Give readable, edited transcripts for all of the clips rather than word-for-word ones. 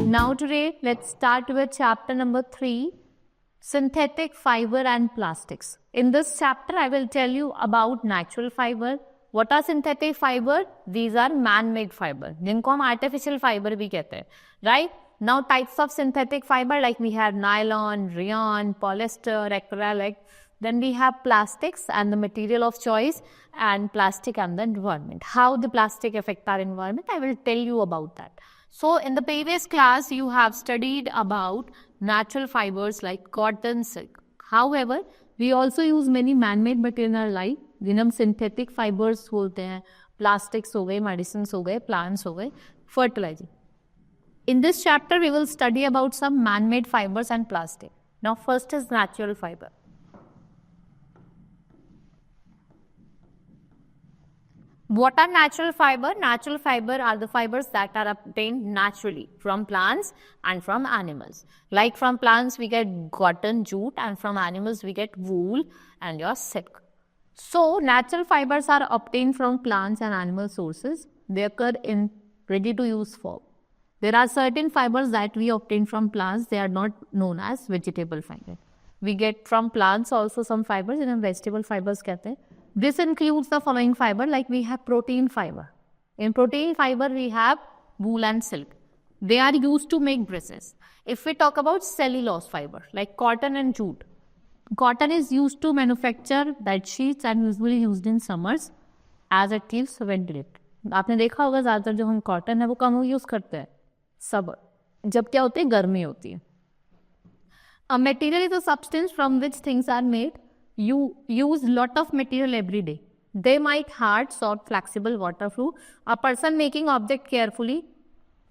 Now today, let's start with chapter number 3, synthetic fiber and plastics. In this chapter, I will tell you about natural fiber. What are synthetic fiber? These are man-made fiber, जिनको हम artificial fiber भी कहते हैं, right? Now types of synthetic fiber, like we have nylon, rayon, polyester, acrylic. Then we have plastics and the material of choice, and plastic and the environment. How the plastic affect our environment, I will tell you about that. So in the previous class, you have studied about natural fibers like cotton, silk. However, we also use many man-made material in our life, जिन्हें हम synthetic fibers बोलते हैं, plastics हो गए, medicines हो गए, plants हो गए, fertilizer. In this chapter, we will study about some man-made fibers and plastic. Now, first is natural fiber. What are natural fiber? Natural fiber are the fibers that are obtained naturally from plants and from animals. Like from plants we get cotton, jute, and from animals we get wool and your silk. So natural fibers are obtained from plants and animal sources. They occur in ready-to-use form. There are certain fibers that we obtain from plants. They are not known as vegetable fiber. We get from plants also some fibers, and vegetable fibers कहते हैं. This includes the following fiber, like we have protein fiber. In protein fiber, we have wool and silk. They are used to make dresses. If we talk about cellulose fiber, like cotton and jute, cotton is used to manufacture bed sheets and usually used in summers as it keeps ventilated. आपने देखा होगा ज़्यादातर जो हम cotton है वो कम use करते हैं समर, जब क्या होती है गर्मी होती है. A material is a substance from which things are made. You use lot of material every day. They might hard, soft, flexible, waterproof. A person making object carefully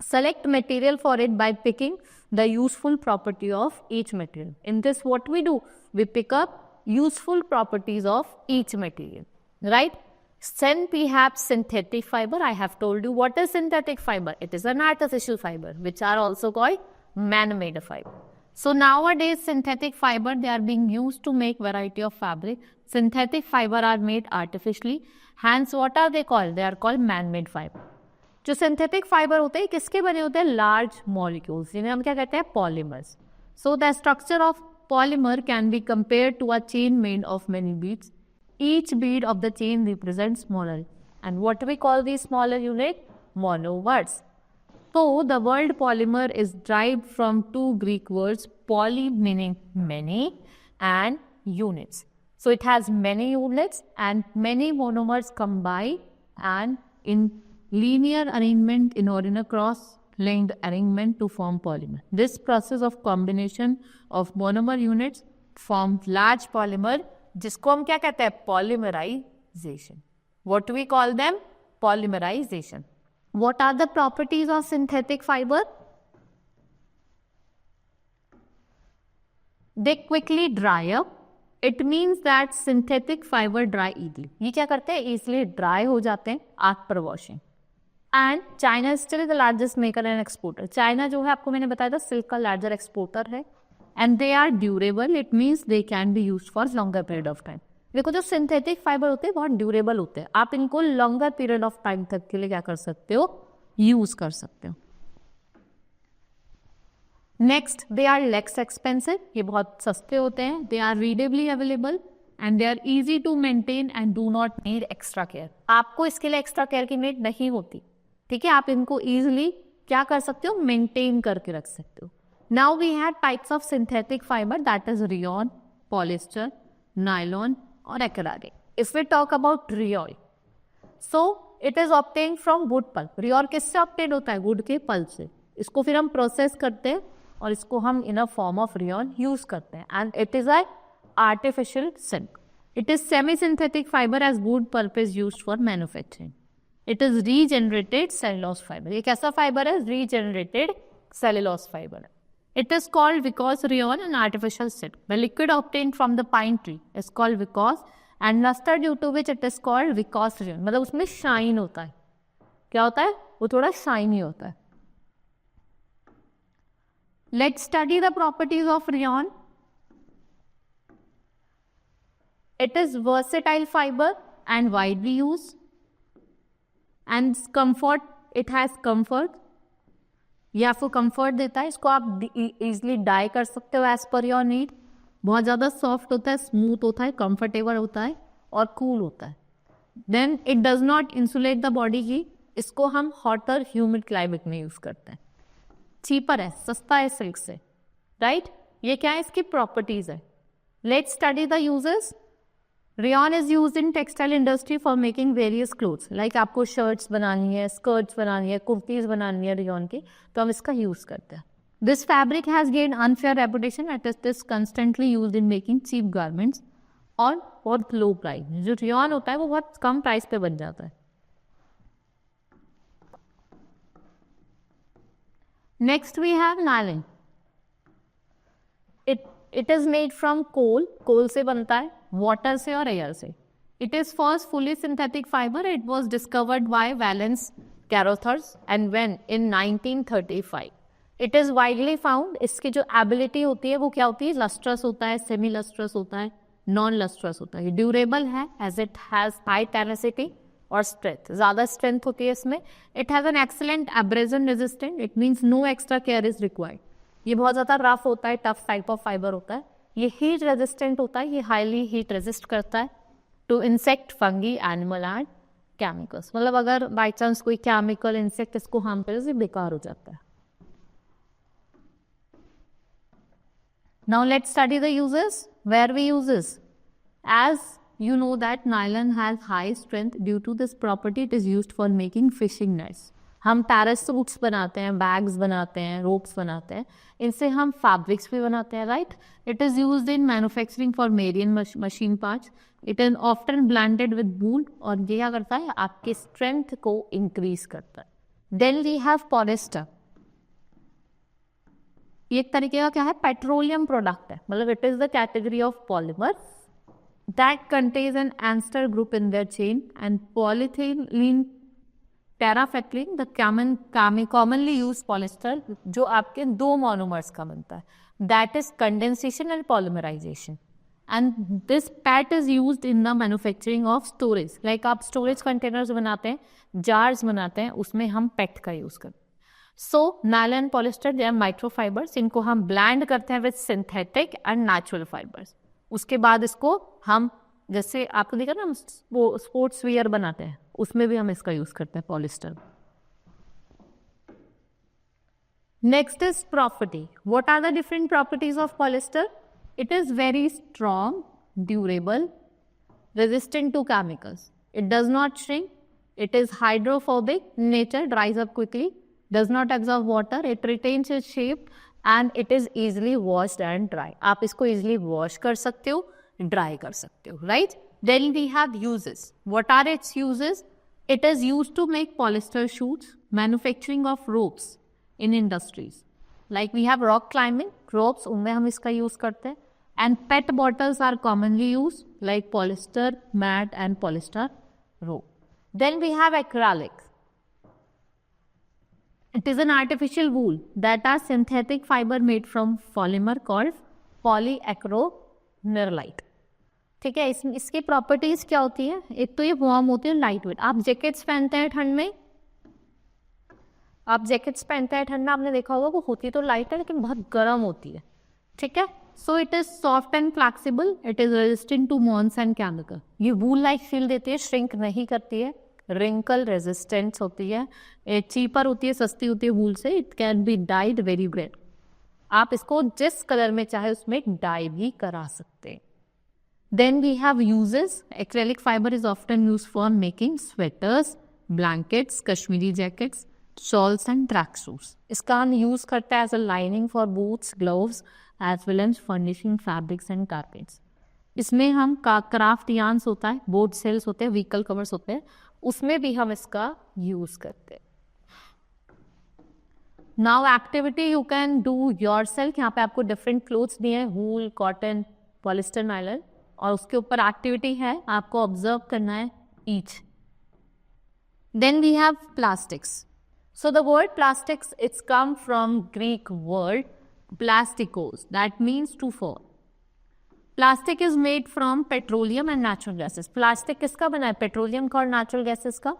select material for it by picking the useful property of each material. In this, what we do? We pick up useful properties of each material, right? Then we have synthetic fiber. I have told you what is synthetic fiber. It is an artificial fiber, which are also called man-made fiber. So nowadays, synthetic fiber, they are being used to make variety of fabric. Synthetic fiber are made artificially. Hence, what are they called? They are called man-made fiber. जो synthetic fiber होते हैं किसके बने होते हैं? Large molecules, जिन्हें हम क्या कहते हैं? Polymers. So the structure of polymer can be compared to a chain made of many beads. Each bead of the chain represents smaller. And what we call these smaller unit? Monomers. So the word polymer is derived from two Greek words, poly meaning many and units. So it has many units and many monomers combined and in linear arrangement or in a cross-linked arrangement to form polymer. This process of combination of monomer units forms large polymer, जिसको हम क्या कहते हैं? Polymerization. What do we call them? Polymerization. What are the properties of synthetic fiber? They quickly dry up. It means that synthetic fiber dry easily. ये क्या करते हैं? Easily dry हो जाते हैं after washing. And China is still the largest maker and exporter. China जो है आपको मैंने बताया था सिल्क का larger exporter है. And they are durable. It means they can be used for longer period of time. देखो जो सिंथेटिक फाइबर होते हैं बहुत ड्यूरेबल होते हैं, आप इनको लॉन्गर पीरियड ऑफ टाइम तक के लिए क्या कर सकते हो? यूज कर सकते हो. Next, they are less expensive. ये बहुत सस्ते होते हैं. They are readily available and they are easy to maintain and do not need extra care. आपको इसके लिए एक्स्ट्रा केयर की नीड नहीं होती. ठीक है, आप इनको इजिली क्या कर सकते हो? मेंटेन करके रख सकते हो. Now we have types of synthetic fibre, that is rayon, polyester, nylon or acrylic. If we talk about rayon, so it is obtained from wood pulp. Rayon किससे obtained होता है? wood के pulp से. इसको फिर हम process करते हैं और इसको हम in a form of rayon use करते हैं. And it is a artificial silk. It is semi-synthetic fiber as wood pulp is used for manufacturing. It is regenerated cellulose fiber. ये कैसा fiber है? Regenerated cellulose fiber. It is called viscose rayon and artificial silk. The liquid obtained from the pine tree is called viscose and luster due to which it is called viscose rayon. मतलब उसमें shine होता है. क्या होता है? वो थोड़ा shiny होता है. Let's study the properties of rayon. It is versatile fiber and widely used. And comfort, it has comfort. ये आपको कंफर्ट देता है, इसको आप इजीली डाई कर सकते हो एज पर योर नीड. बहुत ज़्यादा सॉफ्ट होता है, स्मूथ होता है, कंफर्टेबल होता है और कूल होता है. Then it does not insulate the body heat. इसको हम हॉट और ह्यूमिड क्लाइमेट में यूज करते हैं. चीपर है, सस्ता है सिल्क से, राइट? ये क्या है, इसकी प्रॉपर्टीज है. Let's study the uses. Rayon is used in textile industry for making various clothes. Like आपको शर्ट्स बनानी है, स्कर्ट्स बनानी है, कुर्तीज बनानी है रेयॉन की, तो हम इसका यूज करते हैं. This fabric has gain unfair reputation at it is constantly used in making cheap garments और बहुत लो प्राइस. जो रेयॉन होता है वो बहुत कम प्राइस पे बन जाता है. Next we have nylon. It is made from coal. Coal से बनता है, वाटर से और एयर से. It is first fully synthetic fibre. It was discovered by Wallace Carothers and when in 1935. It is widely found. इसकी जो ability होती है वो क्या होती है, लस्ट्रस होता है, सेमी लस्ट्रस होता है, नॉन लस्ट्रस होता है. ड्यूरेबल है as it has high tenacity और स्ट्रेंथ. ज़्यादा स्ट्रेंथ होती है इसमें. It has an excellent abrasion resistant. It means no extra care is required. ये बहुत ज़्यादा रफ होता है, टफ टाइप ऑफ फाइबर होता है. ये हीट रेजिस्टेंट होता है, ये हाईली हीट रेजिस्ट करता है to insect, fungi, animal and chemicals. मतलब अगर बाई चांस कोई केमिकल, इंसेक्ट इसको हार्म करे तो ये बेकार हो जाता है. Now let's study the uses. Where we uses, as you know that nylon has high strength. Due to this property it is used for making fishing nets. हम पैरासूट्स बनाते हैं, बैग्स बनाते हैं, रोप्स बनाते हैं. इनसे हम फैब्रिक्स भी बनाते हैं, right? It is used in manufacturing for marine machine parts. It is often blended with wool. और ये क्या करता है, आपके स्ट्रेंथ को इंक्रीज करता है. Then we have polyester. ये एक तरीके का क्या है, पेट्रोलियम प्रोडक्ट है. मतलब it is the category of polymer that contains an ester group in their chain and polyethylene terephthalate, the commonly used polyester, जो आपके दो मोनोमर्स का बनता है. That is condensation and polymerization. And this PET is used in the manufacturing of storage. Like आप storage containers बनाते हैं, jars बनाते हैं, उसमें हम PET का यूज करते हैं. So nylon, polyester, they are microfibers. इनको हम blend करते हैं with synthetic and natural fibers. उसके बाद इसको हम, जैसे आपको देखा ना, हम स्पोर्ट्स वियर बनाते हैं, उसमें भी हम इसका यूज करते हैं, polyester. Next is property. What are the different properties of polyester? It is very strong, durable, resistant to chemicals. It does not shrink. It is hydrophobic nature, dries up quickly, does not absorb water, it retains its shape and it is easily washed and dry. आप इसको easily wash कर सकते हो, dry कर सकते हो, right? Then we have uses. What are its uses? It is used to make polyester suits, manufacturing of ropes in industries. Like we have rock climbing ropes, उनमें हम इसका यूज करते हैं. And PET bottles are commonly use, like polyester mat and polyester rope. Then we have acrylic. It is an artificial wool that are synthetic fiber made from polymer called polyacrylate. ठीक है, इसकी properties क्या होती है? एक तो ये warm होती है, लाइट वेट. आप जैकेट्स पहनते हैं ठंड में, आपने देखा होगा वो होती तो लाइट है लेकिन बहुत गर्म होती है. ठीक है, so it is soft and flexible. It is resistant to moths and chemical. ये वूल लाइक फील देती है, श्रिंक नहीं करती है, रिंकल रेजिस्टेंस होती है, चीपर होती है, सस्ती होती है वूल से. It can B died very great. आप इसको जिस कलर में चाहे उसमें डाई भी करा सकते हैं. Then we have uses. Acrylic fibre is often use for making sweaters, blankets, Kashmiri jackets, shawls and track suits. इसका हम यूज करते हैं as a lining for boots, gloves, as well as furnishing fabrics and carpets. इसमें हम craft yarns होता है, board sales होते हैं, व्हीकल कवर्स होते हैं, उसमें भी हम इसका यूज करते हैं. Now activity you can do your self. यहाँ पे आपको डिफरेंट क्लोथ्स दिए हैं, वूल, कॉटन, पॉलिस्टर, नायलॉन, और उसके ऊपर एक्टिविटी है, आपको ऑब्जर्व करना है each. Then we have plastics. So the word plastics, it's come from Greek word plastikos, that means to fall. Plastic is made from petroleum and natural gases. Plastic किसका बना है? पेट्रोलियम का और natural gases का.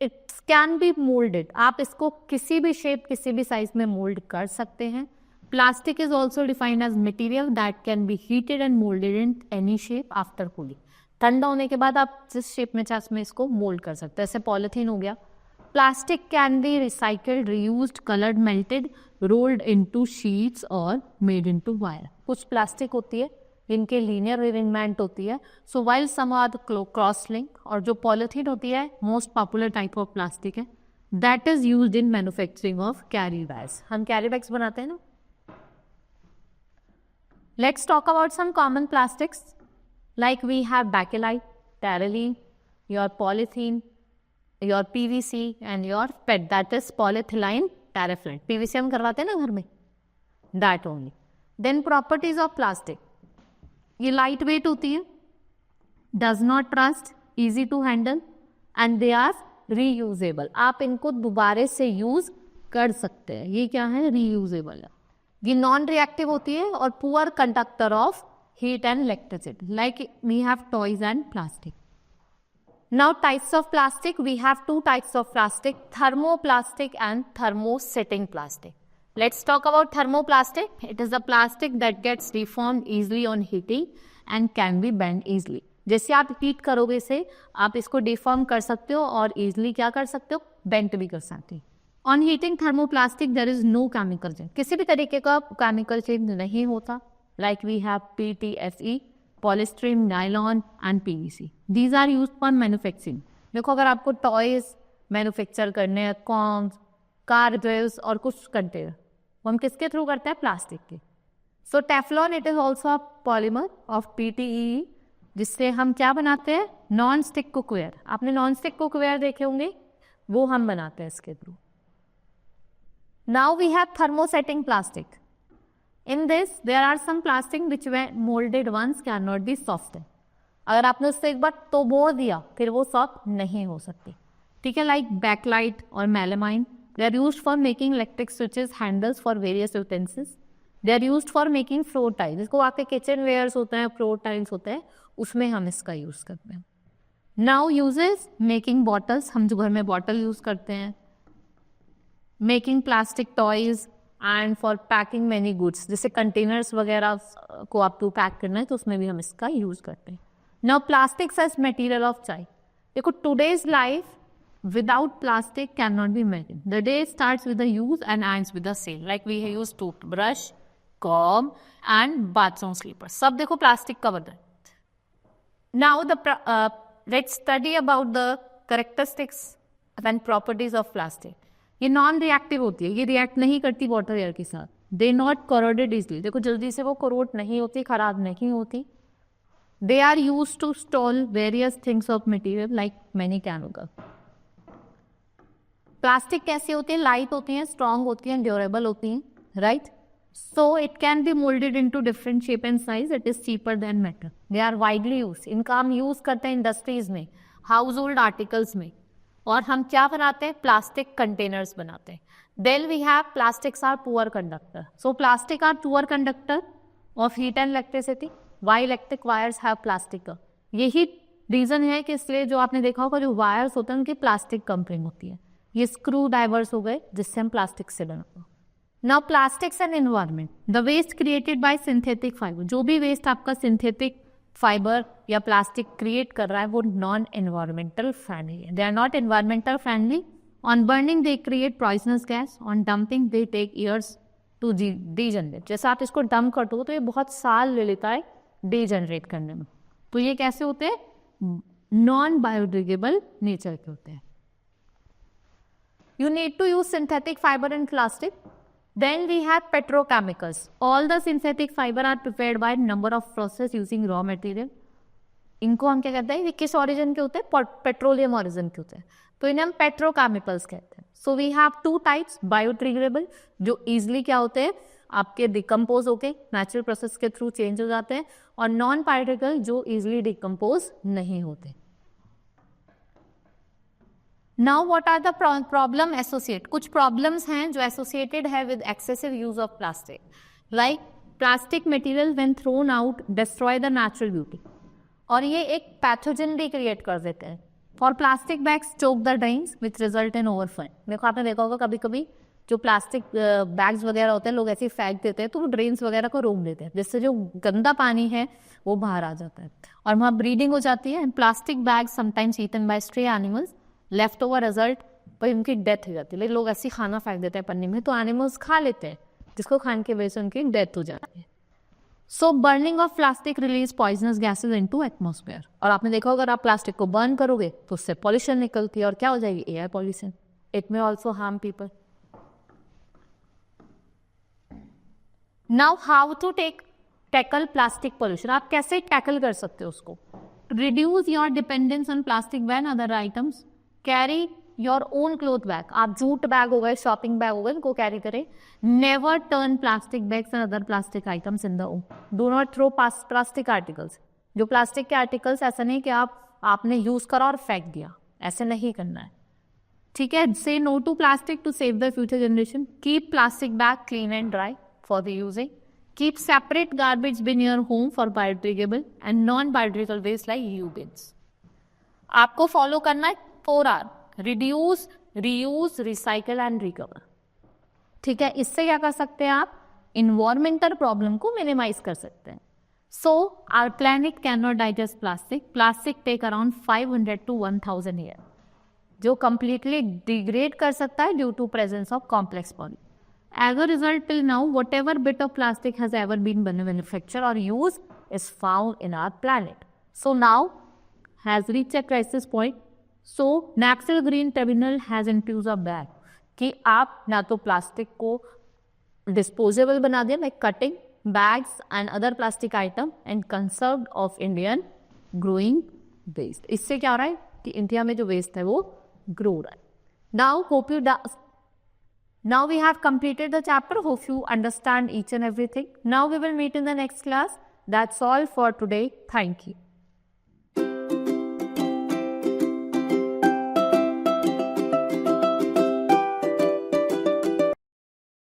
It can be moulded. आप इसको किसी भी शेप, किसी भी साइज में मोल्ड कर सकते हैं. Plastic is also defined as material that can be heated and moulded in any shape after cooling. ठंडा होने के बाद आप जिस शेप में चाहे उसमें इसको मोल्ड कर सकते हैं. जैसे पॉलिथीन हो गया. Plastic can be recycled, reused, coloured, melted, rolled into sheets और मेड इनटू वायर. कुछ प्लास्टिक होती है जिनके लीनियर अरेंजमेंट होती है. So while some are the cross link. और जो पॉलिथीन होती है most popular type of plastic है. That is used in manufacturing of carry bags. हम कैरी बैग्स बनाते हैं ना. Let's talk about some common plastics. Like we have Bakelite, टेरेलीन, your polythene, your PVC and your PET, that is polyethylene terephthalate. PVC हम करवाते हैं ना घर में, that only. Then properties of plastic. ये लाइट वेट होती है, does not rust, easy to handle and they are reusable. आप इनको दोबारे से यूज कर सकते हैं. ये क्या है? रीयूजेबल है. ये नॉन रिएक्टिव होती है और poor conductor of heat and electricity. Like we have toys and plastic. Now types of plastic, we have two types of plastic, thermoplastic and thermosetting plastic. Let's talk about thermoplastic. It is a plastic that gets deformed easily on heating and can be bent easily. जैसे आप heat करोगे इसे, आप इसको deform कर सकते हो और इजिली क्या कर सकते हो? बेंट भी कर सकते हो. On heating thermoplastic there is no chemical change. किसी भी तरीके का केमिकल चेंज नहीं होता. Like we have PTFE, polystyrene, nylon and PVC. These are use for manufacturing. देखो अगर आपको टॉयज मैन्युफैक्चर करने हैं, कॉम्स, कार ग्रिल्स और कुछ कंटेनर, वो हम किसके थ्रू करते हैं? प्लास्टिक के. So Teflon, it is also a polymer of PTE, जिससे हम क्या बनाते हैं? Non stick cookware. आपने नॉन स्टिक कुकवेयर देखे होंगे, वो हम बनाते हैं इसके through. Now we have thermosetting plastic. In this, there are some plastic which when molded once cannot be softened. अगर आपने उससे एक बार तोड़ दिया फिर वो सॉफ्ट नहीं हो सकती. ठीक है. लाइक बैकलाइट और melamine, they are used for making electric switches, handles for various utensils. They are used for making floor tiles. जिसको आपके किचन वेयर्स होते हैं, फ्लोर टाइल्स होते हैं, उसमें हम इसका यूज करते हैं. Now uses making bottles. हम जो घर में बॉटल यूज करते हैं. Making plastic toys and for packing many goods. जैसे कंटेनर्स वगैरह को आपको पैक करना है तो उसमें भी हम इसका यूज करते हैं. Now plastics as material of choice. देखो today's life without plastic can not be imagine. The day starts with the use and ends with the cell. Like we use toothbrush, comb and bathroom slipper. सब देखो plastic का बना है. Now let's study about the characteristics and properties of plastic. ये non reactive होती है, ये react नहीं करती वाटर एयर के साथ. They not corroded easily. देखो जल्दी से वो करोड नहीं होती, खराब नहीं होती. They are use to store various things of material like many कैनोगल. प्लास्टिक कैसी होती है? लाइट होती है, स्ट्रॉन्ग होती है, ड्यूरेबल होती है. Right. So it can be moulded into different shape and size. It is cheaper than metal. They are widely use. इनका हम यूज करते हैं इंडस्ट्रीज में, हाउस होल्ड आर्टिकल्स में. और हम क्या बनाते हैं? प्लास्टिक कंटेनर्स बनाते हैं. Then we have plastics are poor conductor. So plastic are poor conductor of heat and electricity. Why electric wires have plastic. यही रीजन है कि इसलिए जो आपने देखा होगा जो वायर्स होते हैं उनकी प्लास्टिक कंपनिंग होती है. ये स्क्रू ड्राइवर्स हो गए जिससे हम प्लास्टिक से बनाते हैं. Now plastics and environment. The waste created by synthetic fibre. जो भी वेस्ट आपका सिंथेटिक फाइबर या प्लास्टिक क्रिएट कर रहा है वो नॉन एनवायरमेंटल फ्रेंडली है. They are not environmental friendly. On burning they create poisonous gas. On dumping they take years to degenerate. जैसे आप इसको डंप कर दो तो ये बहुत साल ले लेता है डीजनरेट करने में. तो ये कैसे होते हैं? नॉन बायोडिग्रेडेबल नेचर के होते हैं. You need to use synthetic fiber and plastic. Then we have petrochemicals. All the synthetic fiber are prepared by number of process using raw material. इनको हम क्या कहते हैं? ये किस ऑरिजिन के होते हैं? पेट्रोलियम ऑरिजिन के होते हैं. तो इन्हें हम पेट्रोकेमिकल्स कहते हैं. So we have two types. Biodegradable जो इजिली क्या होते हैं? आपके डिकम्पोज होके नेचुरल प्रोसेस के थ्रू चेंज हो जाते हैं. और नॉन बायोडिग्रेडेबल जो इजिली डिकम्पोज नहीं होते. Now what are the problem associate. कुछ प्रॉब्लम्स हैं जो एसोसिएटेड है with excessive use of plastic. Like plastic material when thrown out destroy the natural beauty, और ये एक पैथोजन भी क्रिएट कर देते हैं। For plastic bags choke the drains which result in overflow. देखो आपने देखा होगा कभी कभी जो प्लास्टिक बैग्स वगैरह होते हैं लोग ऐसे ही फेंक देते हैं, तो वो ड्रेन्स वगैरह को रोक देते हैं, जिससे जो गंदा पानी है वो बाहर आ जाता है और वहाँ ब्रीडिंग हो जाती है। And plastic bag sometimes eaten by stray animals, left over result पर उनकी डेथ हो जाती है। लेकिन लोग ऐसे खाना फेंक देते हैं पन्नी में, तो एनिमल्स खा लेते हैं, जिसको खाने की वजह से उनकी डेथ हो जाती है। So burning of plastic release poisonous gases into atmosphere. और आपने देखा अगर आप प्लास्टिक को बर्न करोगे तो उससे पॉल्यूशन निकलती है, और क्या हो जाएगी? Air pollution. It may also harm people. Now how to tackle plastic pollution. आप कैसे टैकल कर सकते हो उसको? Reduce your dependence on plastic ban other items, carry your own cloth bag. आप जूट बैग हो गए, शॉपिंग बैग हो गए, इनको कैरी करें। Never turn plastic bags and other plastic items in the open. Do not throw plastic articles. जो plastic के articles, ऐसा नहीं कि आपने यूज करा और फेंक दिया, ऐसे नहीं करना है, ठीक है। Say no to plastic to save the future generation. Keep plastic bag clean and dry for the using. Keep separate garbage bin in your home for biodegradable and non-biodegradable waste like U bins. आपको follow करना है 4R: reduce, reuse, recycle and recover, ठीक है। इससे क्या कर सकते हैं आप? इन्वायरमेंटल प्रॉब्लम को मिनिमाइज कर सकते हैं। So our planet can not digest plastic. Plastic take around 500 to 1000 year, जो कंप्लीटली डिग्रेड कर सकता है due to presence of complex pollution. As a result, till now, whatever bit of plastic has ever been manufactured or used is found in our planet. So now has reached a crisis point. So National Green Tribunal has introduced a ban कि आप ना तो plastic को disposable बना दें, like cutting bags and other plastic item, and conserved of Indian growing waste. इससे क्या हो रहा है कि इंडिया में जो वेस्ट है वो ग्रो हो रहा है। Now we have completed the chapter. Hope you understand each and everything. Now we will meet in the next class. That's all for today. Thank you.